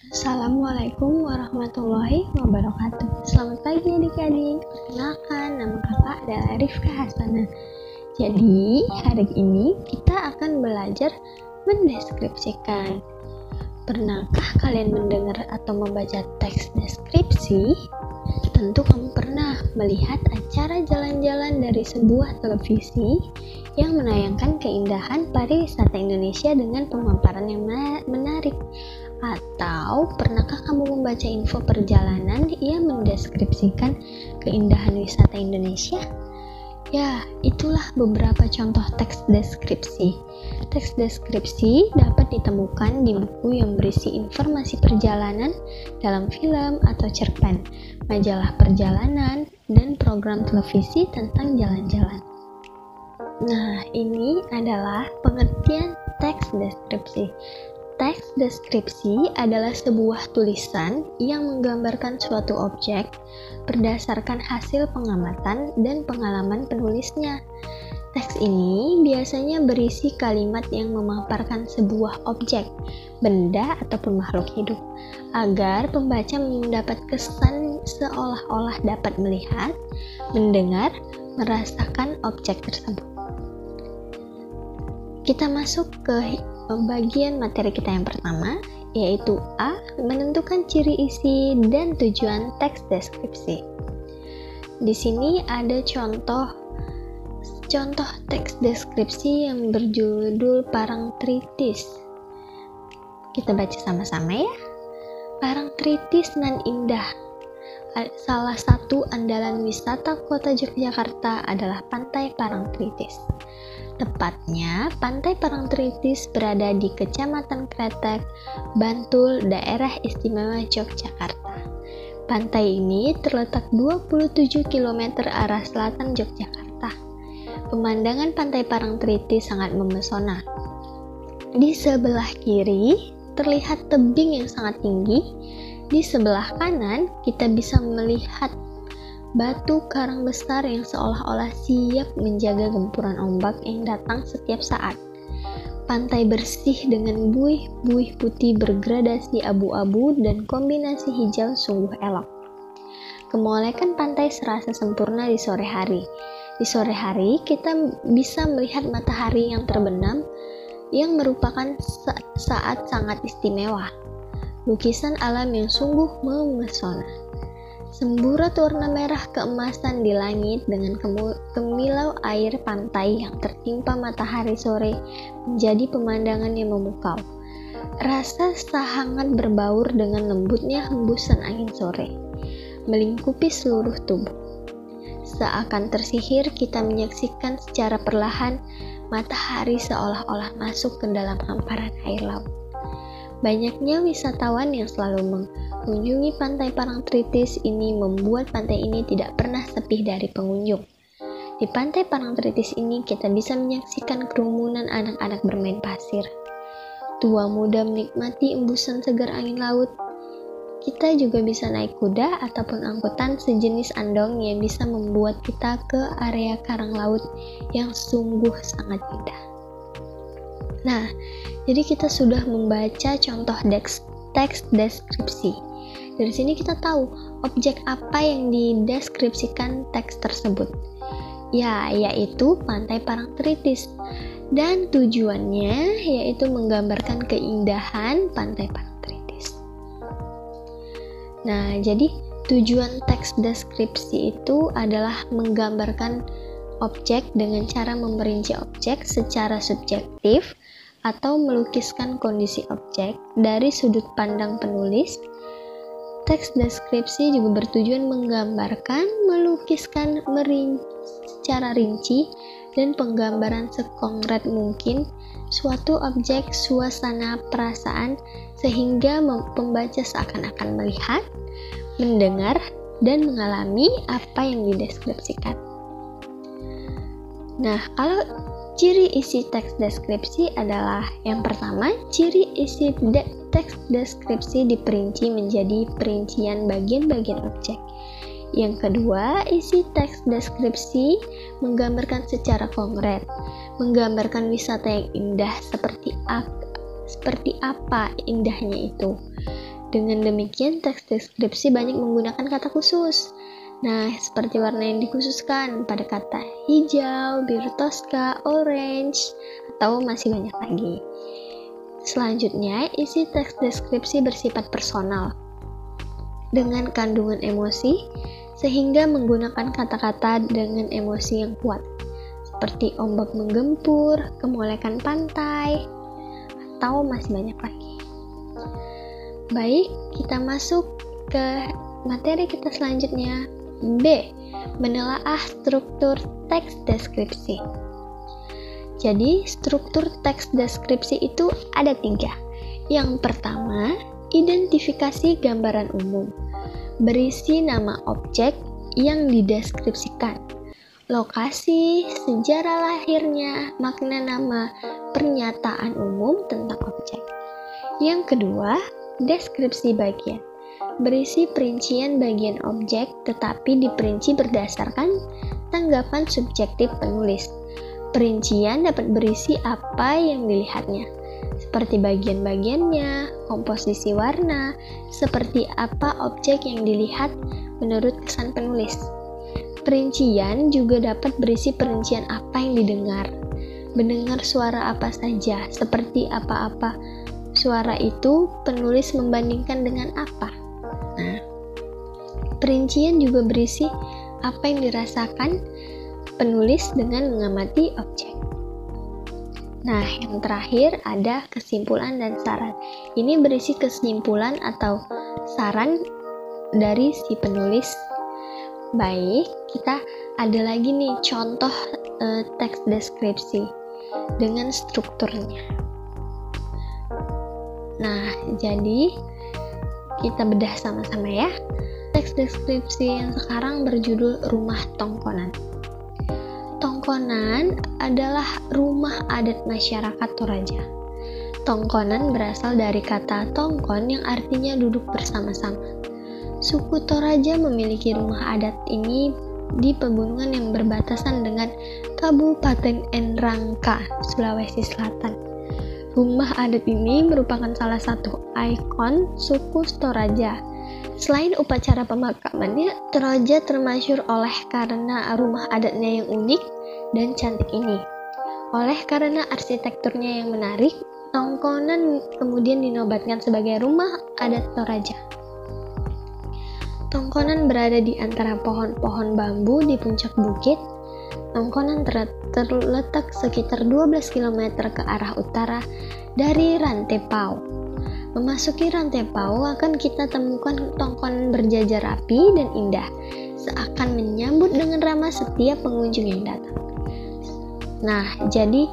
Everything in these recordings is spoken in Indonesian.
Assalamualaikum warahmatullahi wabarakatuh. Selamat pagi adik-adik. Perkenalkan, nama kakak adalah Rifka Hasanah. Jadi, hari ini kita akan belajar mendeskripsikan. Pernahkah kalian mendengar atau membaca teks deskripsi? Tentu kamu pernah melihat acara jalan-jalan dari sebuah televisi yang menayangkan keindahan pariwisata Indonesia dengan pemaparan yang menarik. Atau pernahkah kamu membaca info perjalanan yang mendeskripsikan keindahan wisata Indonesia? Ya, itulah beberapa contoh teks deskripsi. Teks deskripsi dapat ditemukan di buku yang berisi informasi perjalanan dalam film atau cerpen, majalah perjalanan, dan program televisi tentang jalan-jalan. Nah, ini adalah pengertian teks deskripsi. Teks deskripsi adalah sebuah tulisan yang menggambarkan suatu objek berdasarkan hasil pengamatan dan pengalaman penulisnya. Teks ini biasanya berisi kalimat yang memaparkan sebuah objek, benda, ataupun makhluk hidup, agar pembaca mendapat kesan seolah-olah dapat melihat, mendengar, merasakan objek tersebut. Kita masuk ke bagian materi kita yang pertama, yaitu A. Menentukan ciri isi dan tujuan teks deskripsi. Di sini ada contoh teks deskripsi yang berjudul Parangtritis. Kita baca sama-sama ya. Parangtritis nan indah. Salah satu andalan wisata kota Yogyakarta adalah Pantai Parangtritis. Tepatnya, Pantai Parangtritis berada di Kecamatan Kretek, Bantul, Daerah Istimewa Yogyakarta. Pantai ini terletak 27 km arah selatan Yogyakarta. Pemandangan Pantai Parangtritis sangat memesona. Di sebelah kiri terlihat tebing yang sangat tinggi. Di sebelah kanan kita bisa melihat batu karang besar yang seolah-olah siap menjaga gempuran ombak yang datang setiap saat. Pantai bersih dengan buih-buih putih bergradasi abu-abu dan kombinasi hijau sungguh elok. Kemolekan pantai serasa sempurna di sore hari. Di sore hari kita bisa melihat matahari yang terbenam yang merupakan saat sangat istimewa. Lukisan alam yang sungguh memesona. Semburat warna merah keemasan di langit dengan kemilau air pantai yang tertimpa matahari sore menjadi pemandangan yang memukau. Rasa hangat berbaur dengan lembutnya hembusan angin sore, melingkupi seluruh tubuh. Seakan tersihir kita menyaksikan secara perlahan matahari seolah-olah masuk ke dalam hamparan air laut. Banyaknya wisatawan yang selalu mengunjungi Pantai Parangtritis ini membuat pantai ini tidak pernah sepi dari pengunjung. Di Pantai Parangtritis ini kita bisa menyaksikan kerumunan anak-anak bermain pasir. Tua muda menikmati embusan segar angin laut. Kita juga bisa naik kuda ataupun angkutan sejenis andong yang bisa membuat kita ke area karang laut yang sungguh sangat indah. Nah, jadi kita sudah membaca contoh teks deskripsi. Dari sini kita tahu objek apa yang dideskripsikan teks tersebut. Ya, yaitu Pantai Parangtritis. Dan tujuannya yaitu menggambarkan keindahan Pantai Parangtritis. Nah, jadi tujuan teks deskripsi itu adalah menggambarkan objek dengan cara memperinci objek secara subjektif atau melukiskan kondisi objek dari sudut pandang penulis. Teks deskripsi juga bertujuan menggambarkan, melukiskan secara rinci dan penggambaran sekongret mungkin suatu objek, suasana, perasaan sehingga pembaca seakan-akan melihat, mendengar, dan mengalami apa yang dideskripsikan. Nah, kalau ciri isi teks deskripsi adalah yang pertama, ciri isi teks deskripsi diperinci menjadi perincian bagian-bagian objek. Yang kedua, isi teks deskripsi menggambarkan secara konkret, menggambarkan wisata yang indah seperti apa indahnya itu. Dengan demikian, teks deskripsi banyak menggunakan kata khusus. Nah, seperti warna yang dikhususkan pada kata hijau, biru toska, orange, atau masih banyak lagi. Selanjutnya, isi teks deskripsi bersifat personal dengan kandungan emosi, sehingga menggunakan kata-kata dengan emosi yang kuat, seperti ombak menggempur, kemolekan pantai, atau masih banyak lagi. Baik, kita masuk ke materi kita selanjutnya. B. Menelaah struktur teks deskripsi. Jadi, struktur teks deskripsi itu ada 3. Yang pertama, identifikasi gambaran umum. Berisi nama objek yang dideskripsikan, lokasi, sejarah lahirnya, makna nama, pernyataan umum tentang objek. Yang kedua, deskripsi bagian. Berisi perincian bagian objek tetapi diperinci berdasarkan tanggapan subjektif penulis. Perincian dapat berisi apa yang dilihatnya, seperti bagian-bagiannya, komposisi warna, seperti apa objek yang dilihat menurut kesan penulis. Perincian juga dapat berisi perincian apa yang didengar, mendengar suara apa saja, seperti apa-apa suara itu penulis membandingkan dengan apa. Nah, perincian juga berisi apa yang dirasakan penulis dengan mengamati objek. Nah, yang terakhir ada kesimpulan dan saran. Ini berisi kesimpulan atau saran dari si penulis. Baik, kita ada lagi nih contoh teks deskripsi dengan strukturnya. Nah, jadi kita bedah sama-sama ya. Teks deskripsi yang sekarang berjudul Rumah Tongkonan. Tongkonan adalah rumah adat masyarakat Toraja. Tongkonan berasal dari kata tongkon yang artinya duduk bersama-sama. Suku Toraja memiliki rumah adat ini di pegunungan yang berbatasan dengan Kabupaten Enrangka, Sulawesi Selatan. Rumah adat ini merupakan salah satu ikon suku Toraja. Selain upacara pemakamannya, Toraja termasyhur oleh karena rumah adatnya yang unik dan cantik ini. Oleh karena arsitekturnya yang menarik, Tongkonan kemudian dinobatkan sebagai rumah adat Toraja. Tongkonan berada di antara pohon-pohon bambu di puncak bukit. Tongkonan terletak sekitar 12 km ke arah utara dari Rantepao. Memasuki Rantepao akan kita temukan tongkonan berjajar rapi dan indah, seakan menyambut dengan ramah setiap pengunjung yang datang. Nah, jadi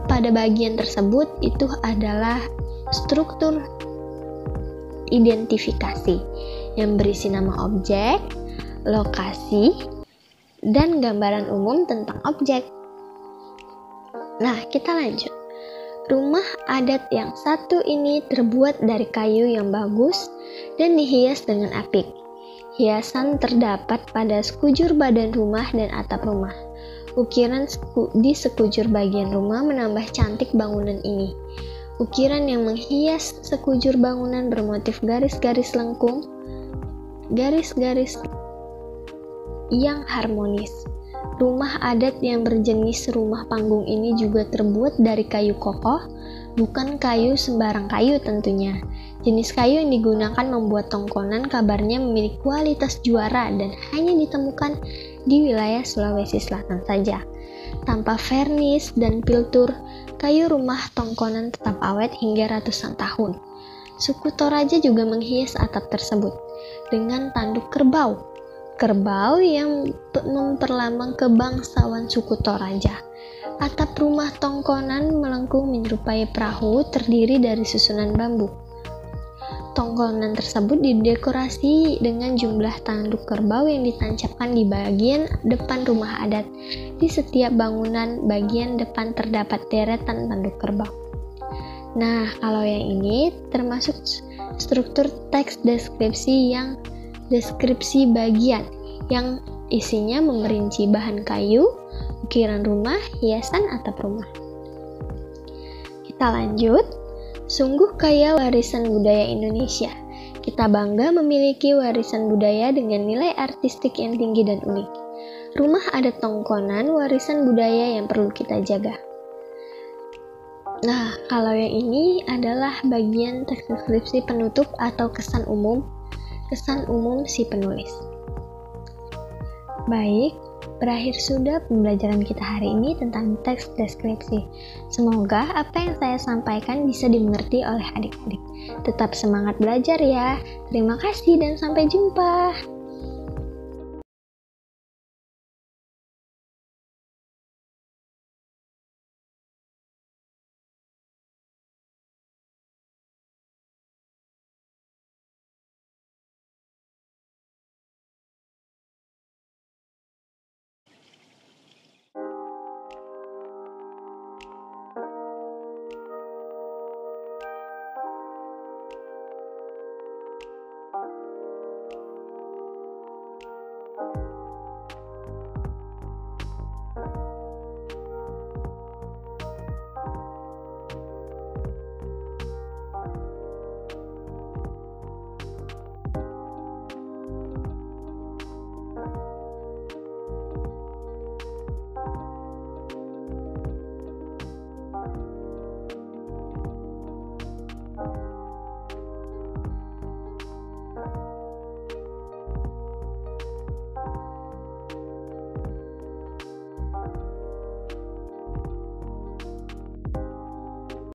pada bagian tersebut itu adalah struktur identifikasi yang berisi nama objek, lokasi, dan gambaran umum tentang objek. Nah, kita lanjut. Rumah adat yang satu ini terbuat dari kayu yang bagus dan dihias dengan apik. Hiasan terdapat pada sekujur badan rumah dan atap rumah. Ukiran di sekujur bagian rumah menambah cantik bangunan ini. Ukiran yang menghias sekujur bangunan bermotif garis-garis lengkung, garis-garis yang harmonis. Rumah adat yang berjenis rumah panggung ini juga terbuat dari kayu kokoh, bukan kayu sembarang kayu tentunya. Jenis kayu yang digunakan membuat tongkonan kabarnya memiliki kualitas juara dan hanya ditemukan di wilayah Sulawesi Selatan saja. Tanpa vernis dan piltur, kayu rumah tongkonan tetap awet hingga ratusan tahun. Suku Toraja juga menghias atap tersebut dengan tanduk kerbau. Kerbau yang memperlambang kebangsawan suku Toraja. Atap rumah tongkonan melengkung menyerupai perahu terdiri dari susunan bambu. Tongkonan tersebut didekorasi dengan jumlah tanduk kerbau yang ditancapkan di bagian depan rumah adat. Di setiap bangunan bagian depan terdapat deretan tanduk kerbau. Nah, kalau yang ini termasuk struktur teks deskripsi yang deskripsi bagian yang isinya memerinci bahan kayu, ukiran rumah, hiasan atap rumah. Kita lanjut. Sungguh kaya warisan budaya Indonesia. Kita bangga memiliki warisan budaya dengan nilai artistik yang tinggi dan unik. Rumah adat Tongkonan warisan budaya yang perlu kita jaga. Nah, kalau yang ini adalah bagian teks deskripsi penutup atau kesan umum si penulis. Baik, berakhir sudah pembelajaran kita hari ini tentang teks deskripsi. Semoga apa yang saya sampaikan bisa dimengerti oleh adik-adik. Tetap semangat belajar ya. Terima kasih dan sampai jumpa.